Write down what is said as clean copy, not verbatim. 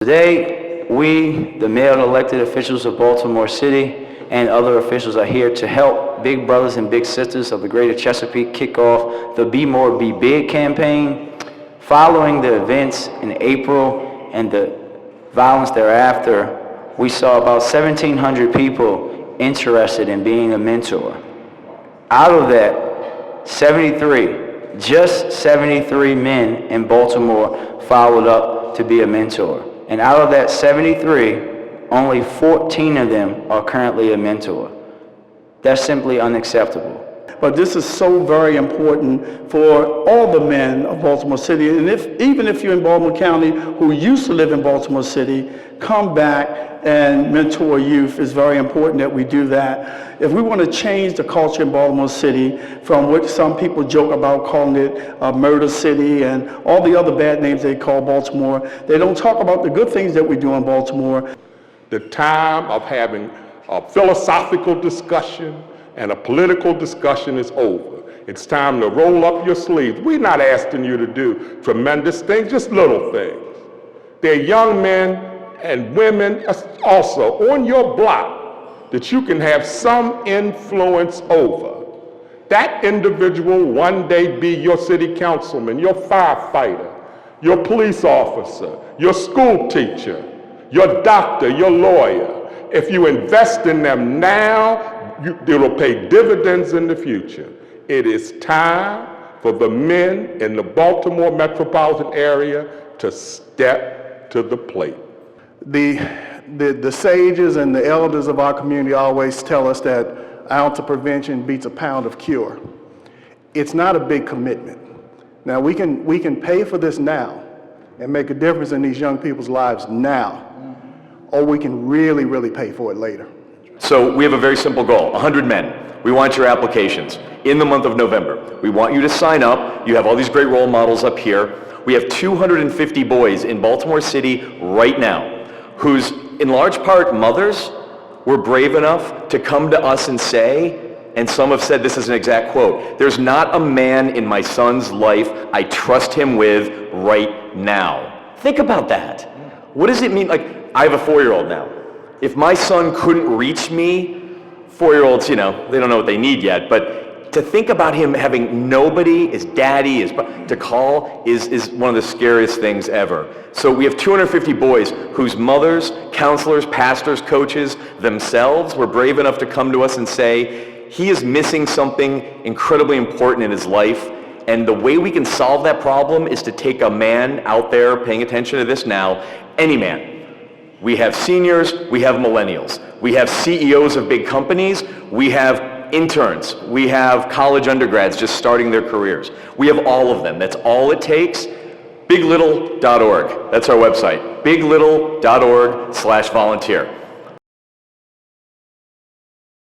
Today, we, the mayor and elected officials of Baltimore City, and other officials are here to help big brothers and big sisters of the greater Chesapeake kick off the Be More, Be Big campaign. Following the events in April and the violence thereafter, we saw about 1,700 people interested in being a mentor. Out of that, 73, just 73 men in Baltimore followed up to be a mentor. And out of that 73, only 14 of them are currently a mentor. That's simply unacceptable. But this is so very important for all the men of Baltimore City. And even if you're in Baltimore County who used to live in Baltimore City, come back and mentor youth. It's very important that we do that. If we want to change the culture in Baltimore City, from which some people joke about calling it a murder city and all the other bad names they call Baltimore, they don't talk about the good things that we do in Baltimore. The time of having a philosophical discussion and a political discussion is over. It's time to roll up your sleeves. We're not asking you to do tremendous things, just little things. There are young men and women also on your block that you can have some influence over. That individual one day be your city councilman, your firefighter, your police officer, your school teacher, your doctor, your lawyer. If you invest in them now, it'll pay dividends in the future. It is time for the men in the Baltimore metropolitan area to step to the plate. The sages and the elders of our community always tell us that an ounce of prevention beats a pound of cure. It's not a big commitment. Now we can pay for this now and make a difference in these young people's lives now, or we can really, really pay for it later. So we have a very simple goal, 100 men. We want your applications in the month of November. We want you to sign up. You have all these great role models up here. We have 250 boys in Baltimore City right now whose, in large part, mothers were brave enough to come to us and say, and some have said this is an exact quote, "There's not a man in my son's life I trust him with right now." Think about that. What does it mean? Like, I have a 4-year-old now. If my son couldn't reach me, 4-year-olds, they don't know what they need yet, but to think about him having nobody, his daddy, to call is one of the scariest things ever. So we have 250 boys whose mothers, counselors, pastors, coaches themselves were brave enough to come to us and say, he is missing something incredibly important in his life, and the way we can solve that problem is to take a man out there paying attention to this now, any man. We have seniors, we have millennials, we have CEOs of big companies, we have interns, we have college undergrads just starting their careers. We have all of them. That's all it takes. biglittle.org. That's our website. biglittle.org/volunteer.